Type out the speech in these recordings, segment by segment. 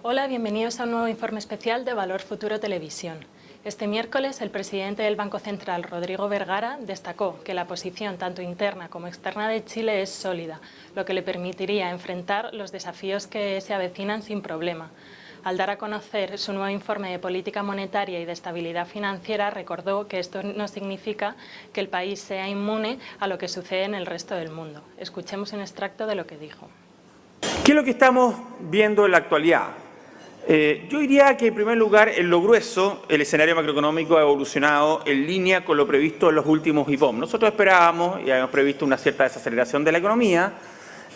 Hola, bienvenidos a un nuevo informe especial de Valor Futuro Televisión. Este miércoles, el presidente del Banco Central, Rodrigo Vergara, destacó que la posición tanto interna como externa de Chile es sólida, lo que le permitiría enfrentar los desafíos que se avecinan sin problema. Al dar a conocer su nuevo informe de política monetaria y de estabilidad financiera, recordó que esto no significa que el país sea inmune a lo que sucede en el resto del mundo. Escuchemos un extracto de lo que dijo. ¿Qué es lo que estamos viendo en la actualidad? Yo diría que, en primer lugar, en lo grueso, el escenario macroeconómico ha evolucionado en línea con lo previsto en los últimos IPOM. Nosotros esperábamos y habíamos previsto una cierta desaceleración de la economía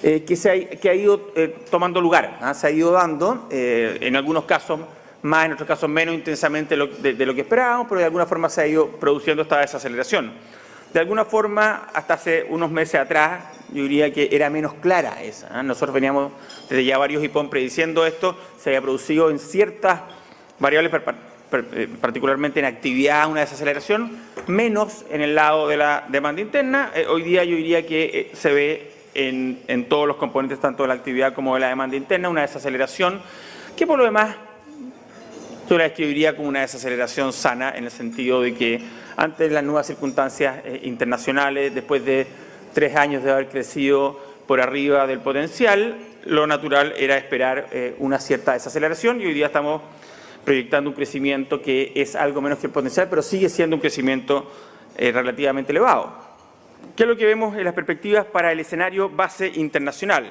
que ha ido tomando lugar, se ha ido dando, en algunos casos más, en otros casos menos intensamente de lo que esperábamos, pero de alguna forma se ha ido produciendo esta desaceleración. De alguna forma, hasta hace unos meses atrás, yo diría que era menos clara esa. Nosotros veníamos desde ya varios IPOM prediciendo esto, se había producido en ciertas variables, particularmente en actividad, una desaceleración, menos en el lado de la demanda interna. Hoy día yo diría que se ve en todos los componentes, tanto de la actividad como de la demanda interna, una desaceleración que por lo demás yo la describiría como una desaceleración sana, en el sentido de que ante las nuevas circunstancias internacionales, después de 3 años de haber crecido por arriba del potencial, lo natural era esperar una cierta desaceleración, y hoy día estamos proyectando un crecimiento que es algo menos que el potencial, pero sigue siendo un crecimiento relativamente elevado. ¿Qué es lo que vemos en las perspectivas para el escenario base internacional?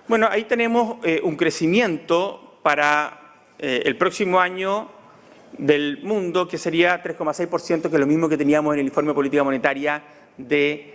Bueno, ahí tenemos un crecimiento para el próximo año del mundo que sería 3,6%, que es lo mismo que teníamos en el informe de política monetaria de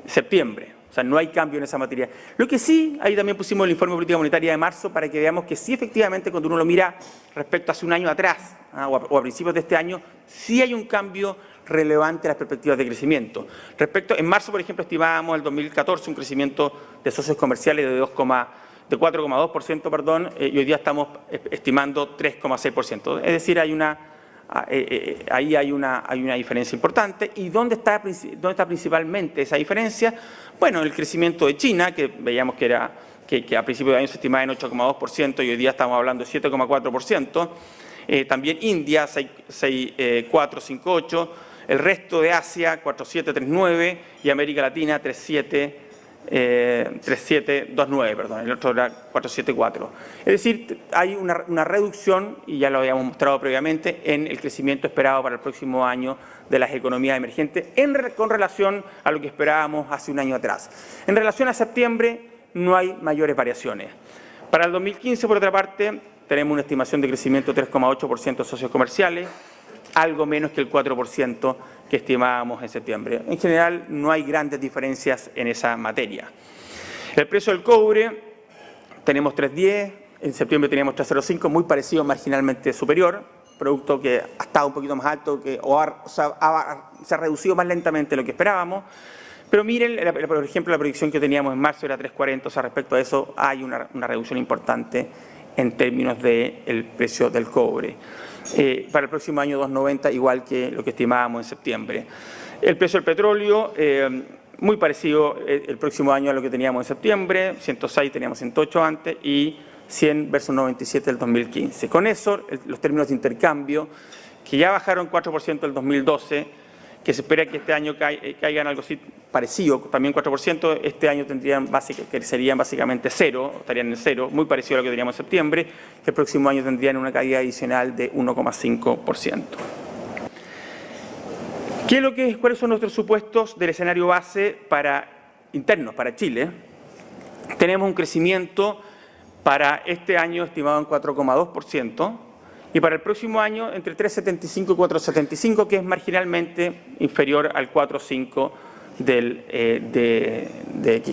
septiembre. O sea, no hay cambio en esa materia. Lo que sí, ahí también pusimos el informe de política monetaria de marzo para que veamos que sí, efectivamente, cuando uno lo mira respecto a hace un año atrás o a principios de este año, sí hay un cambio relevante en las perspectivas de crecimiento. En marzo, por ejemplo, estimábamos el 2014 un crecimiento de socios comerciales de 4,2%, perdón, y hoy día estamos estimando 3,6%. Es decir, ahí hay una diferencia importante. ¿Y dónde está principalmente esa diferencia? Bueno, el crecimiento de China, que veíamos que a principios de año se estimaba en 8,2% y hoy día estamos hablando de 7,4%. También India, 4,58%. El resto de Asia, 4,7, 3,9%, y América Latina, 3,729, perdón, el otro era 4,74. Es decir, hay una reducción, y ya lo habíamos mostrado previamente, en el crecimiento esperado para el próximo año de las economías emergentes con relación a lo que esperábamos hace un año atrás. En relación a septiembre, no hay mayores variaciones. Para el 2015, por otra parte, tenemos una estimación de crecimiento de 3,8% de socios comerciales, algo menos que el 4% que estimábamos en septiembre. En general, no hay grandes diferencias en esa materia. El precio del cobre, tenemos 3,10, en septiembre teníamos 3,05, muy parecido, marginalmente superior, producto que ha estado un poquito más alto, se ha reducido más lentamente de lo que esperábamos. Pero miren, por ejemplo, la proyección que teníamos en marzo era 3,40, o sea, respecto a eso hay una reducción importante en términos del precio del cobre. Para el próximo año 2,90, igual que lo que estimábamos en septiembre. El precio del petróleo, muy parecido el próximo año a lo que teníamos en septiembre, 106 teníamos 108 antes y 100 versus 97 del 2015. Con eso, los términos de intercambio, que ya bajaron 4% del 2012, que se espera que este año caigan algo así parecido, también 4%, este año serían básicamente cero, estarían en cero, muy parecido a lo que teníamos en septiembre, que el próximo año tendrían una caída adicional de 1,5%. ¿Cuáles son nuestros supuestos del escenario base internos para Chile? Tenemos un crecimiento para este año estimado en 4,2%, y para el próximo año entre 3,75 y 4,75, que es marginalmente inferior al 4,5 que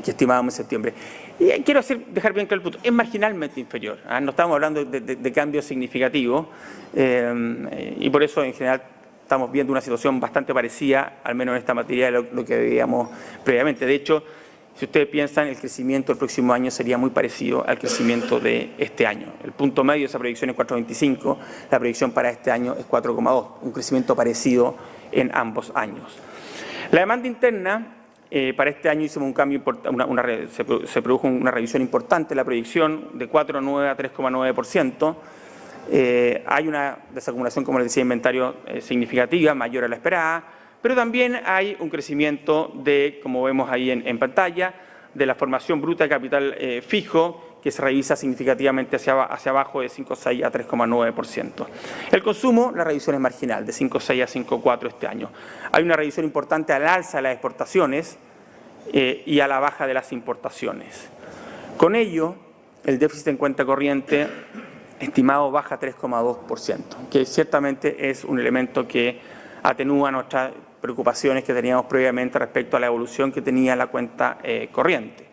estimábamos en septiembre. Y quiero dejar bien claro el punto, es marginalmente inferior, no estamos hablando de cambios significativos, y por eso en general estamos viendo una situación bastante parecida, al menos en esta materia, de lo que veíamos previamente. De hecho, si ustedes piensan, el crecimiento del próximo año sería muy parecido al crecimiento de este año. El punto medio de esa proyección es 4,25, la proyección para este año es 4,2, un crecimiento parecido en ambos años. La demanda interna Para este año hicimos un cambio importante, se produjo una revisión importante de la proyección de 4,9 a 3,9%. Hay una desacumulación, como les decía, de inventario significativa, mayor a la esperada, pero también hay un crecimiento de, como vemos ahí en pantalla, de la formación bruta de capital fijo, que se revisa significativamente hacia abajo de 5,6 a 3,9%. El consumo, la revisión es marginal, de 5,6 a 5,4 este año. Hay una revisión importante al alza de las exportaciones y a la baja de las importaciones. Con ello, el déficit en cuenta corriente estimado baja 3,2%, que ciertamente es un elemento que atenúa nuestras preocupaciones que teníamos previamente respecto a la evolución que tenía la cuenta corriente.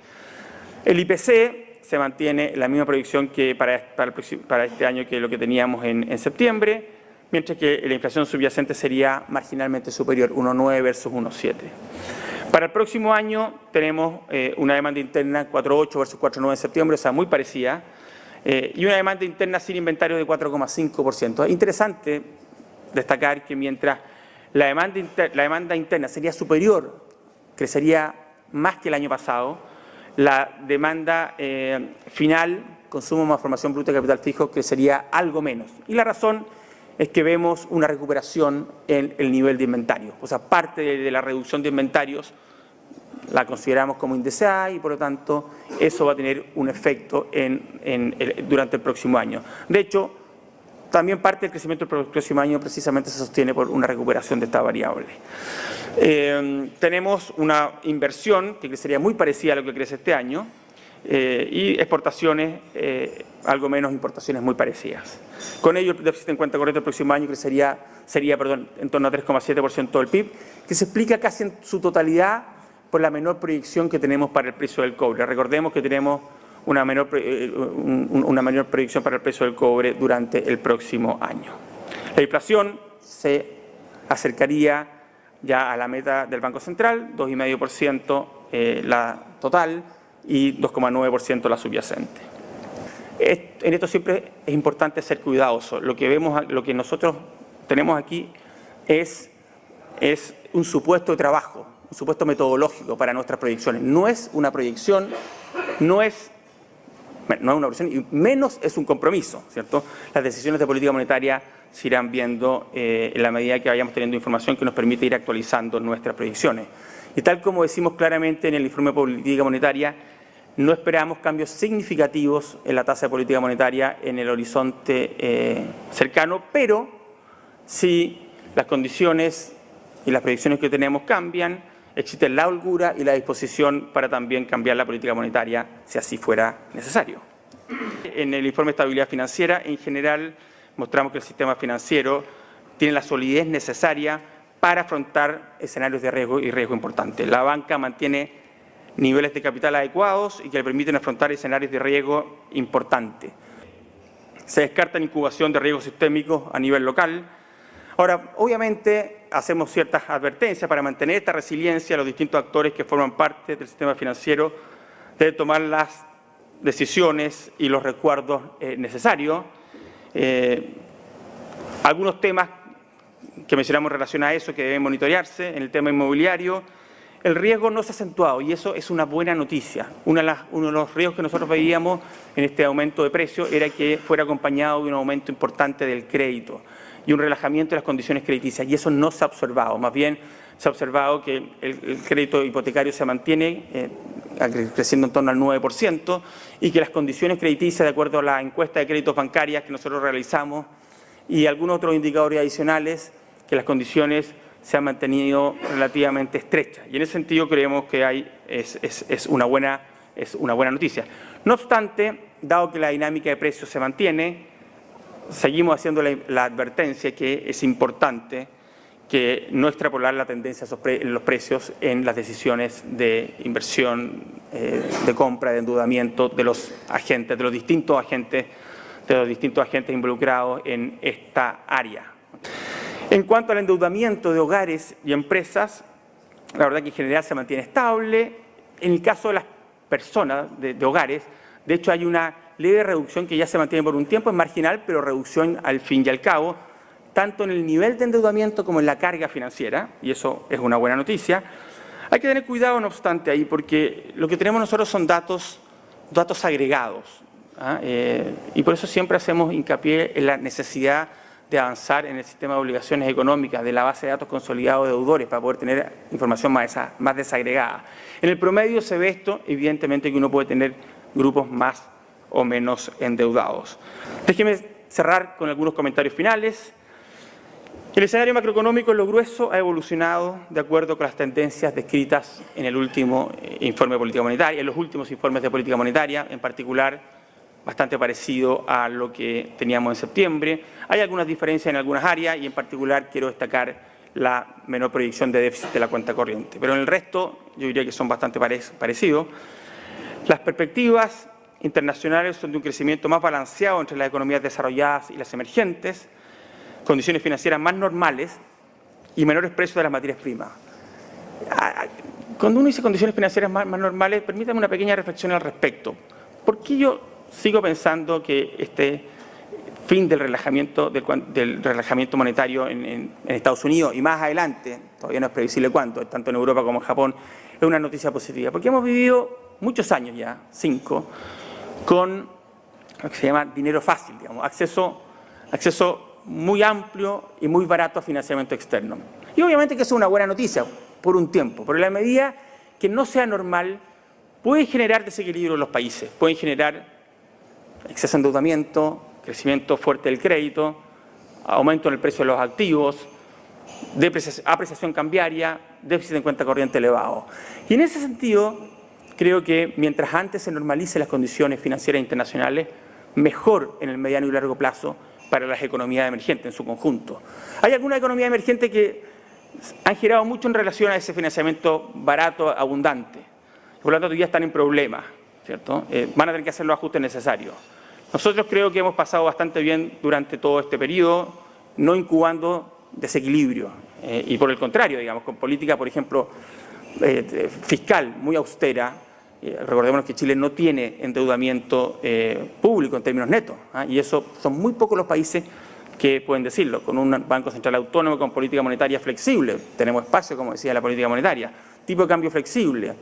El IPC se mantiene la misma proyección que para este año que lo que teníamos en septiembre, mientras que la inflación subyacente sería marginalmente superior, 1,9 versus 1,7. Para el próximo año tenemos una demanda interna 4,8 versus 4,9 en septiembre, o sea, muy parecida, y una demanda interna sin inventario de 4,5%. Es interesante destacar que mientras la demanda interna sería superior, crecería más que el año pasado, la demanda final, consumo más formación bruta de capital fijo, crecería algo menos. Y la razón es que vemos una recuperación en el nivel de inventario. O sea, parte de la reducción de inventarios la consideramos como indeseada y, por lo tanto, eso va a tener un efecto durante el próximo año. De hecho, también parte del crecimiento del próximo año precisamente se sostiene por una recuperación de esta variable. Tenemos una inversión que crecería muy parecida a lo que crece este año y exportaciones, algo menos, importaciones muy parecidas. Con ello, el déficit en cuenta corriente el próximo año sería en torno a 3,7% del PIB, que se explica casi en su totalidad por la menor proyección que tenemos para el precio del cobre. Recordemos que tenemos una menor proyección para el precio del cobre durante el próximo año. La inflación se acercaría ya a la meta del Banco Central, 2,5% la total y 2,9% la subyacente. En esto siempre es importante ser cuidadoso. Lo que nosotros tenemos aquí es un supuesto de trabajo, un supuesto metodológico para nuestras proyecciones. No es una proyección, no es una proyección y menos es un compromiso, ¿cierto? Las decisiones de política monetaria se irán viendo en la medida que vayamos teniendo información que nos permite ir actualizando nuestras proyecciones. Y tal como decimos claramente en el informe de política monetaria, no esperamos cambios significativos en la tasa de política monetaria en el horizonte cercano, pero si las condiciones y las proyecciones que tenemos cambian, existe la holgura y la disposición para también cambiar la política monetaria si así fuera necesario. En el informe de estabilidad financiera, en general, mostramos que el sistema financiero tiene la solidez necesaria para afrontar escenarios de riesgo y riesgo importante. La banca mantiene niveles de capital adecuados y que le permiten afrontar escenarios de riesgo importante. Se descarta la incubación de riesgos sistémicos a nivel local. Ahora, obviamente, hacemos ciertas advertencias para mantener esta resiliencia. Los distintos actores que forman parte del sistema financiero deben tomar las decisiones y los resguardos necesarios. Algunos temas que mencionamos en relación a eso que deben monitorearse en el tema inmobiliario. El riesgo no se ha acentuado y eso es una buena noticia. Uno de los riesgos que nosotros veíamos en este aumento de precios era que fuera acompañado de un aumento importante del crédito y un relajamiento de las condiciones crediticias, y eso no se ha observado. Más bien se ha observado que el crédito hipotecario se mantiene creciendo en torno al 9% y que las condiciones crediticias, de acuerdo a la encuesta de créditos bancarias que nosotros realizamos y algunos otros indicadores adicionales, que las condiciones se han mantenido relativamente estrechas. Y en ese sentido creemos que es una buena noticia. No obstante, dado que la dinámica de precios se mantiene, seguimos haciendo la advertencia que es importante que no extrapolar la tendencia en los precios en las decisiones de inversión, de compra, de endeudamiento de los agentes, de los distintos agentes involucrados en esta área. En cuanto al endeudamiento de hogares y empresas, la verdad que en general se mantiene estable. En el caso de las personas, de hogares, de hecho hay una leve reducción que ya se mantiene por un tiempo, es marginal, pero reducción al fin y al cabo, tanto en el nivel de endeudamiento como en la carga financiera, y eso es una buena noticia. Hay que tener cuidado, no obstante, ahí, porque lo que tenemos nosotros son datos agregados, y por eso siempre hacemos hincapié en la necesidad de avanzar en el sistema de obligaciones económicas, de la base de datos consolidado de deudores, para poder tener información más desagregada. En el promedio se ve esto, evidentemente que uno puede tener grupos más o menos endeudados. Déjeme cerrar con algunos comentarios finales. El escenario macroeconómico en lo grueso ha evolucionado de acuerdo con las tendencias descritas en el último informe de política monetaria, en los últimos informes de política monetaria, en particular bastante parecido a lo que teníamos en septiembre. Hay algunas diferencias en algunas áreas y en particular quiero destacar la menor proyección de déficit de la cuenta corriente. Pero en el resto yo diría que son bastante parecidos. Las perspectivas internacionales son de un crecimiento más balanceado entre las economías desarrolladas y las emergentes, condiciones financieras más normales y menores precios de las materias primas. Cuando uno dice condiciones financieras más normales, permítame una pequeña reflexión al respecto. ¿Por qué yo sigo pensando que este fin del relajamiento monetario en Estados Unidos y más adelante, todavía no es previsible cuánto, tanto en Europa como en Japón, es una noticia positiva? Porque hemos vivido muchos años ya, 5, con lo que se llama dinero fácil, digamos, acceso muy amplio y muy barato a financiamiento externo. Y obviamente que eso es una buena noticia por un tiempo, pero en la medida que no sea normal, puede generar desequilibrio en los países, pueden generar exceso de endeudamiento, crecimiento fuerte del crédito, aumento en el precio de los activos, apreciación cambiaria, déficit en cuenta corriente elevado. Y en ese sentido, creo que mientras antes se normalicen las condiciones financieras internacionales, mejor en el mediano y largo plazo para las economías emergentes en su conjunto. Hay algunas economías emergentes que han girado mucho en relación a ese financiamiento barato, abundante. Por lo tanto, ya están en problemas, ¿cierto? Van a tener que hacer los ajustes necesarios. Nosotros creo que hemos pasado bastante bien durante todo este periodo, no incubando desequilibrio. Y por el contrario, digamos, con política, por ejemplo, fiscal muy austera. Recordemos que Chile no tiene endeudamiento público en términos netos, y eso son muy pocos los países que pueden decirlo. Con un Banco Central autónomo, con política monetaria flexible, tenemos espacio, como decía, la política monetaria, tipo de cambio flexible,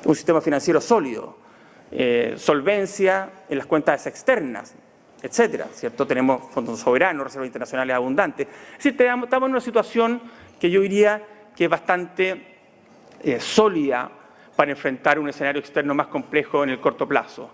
un sistema financiero sólido, solvencia en las cuentas externas, etcétera, ¿cierto? Tenemos fondos soberanos, reservas internacionales abundantes. Es decir, estamos en una situación que yo diría que es bastante sólida para enfrentar un escenario externo más complejo en el corto plazo.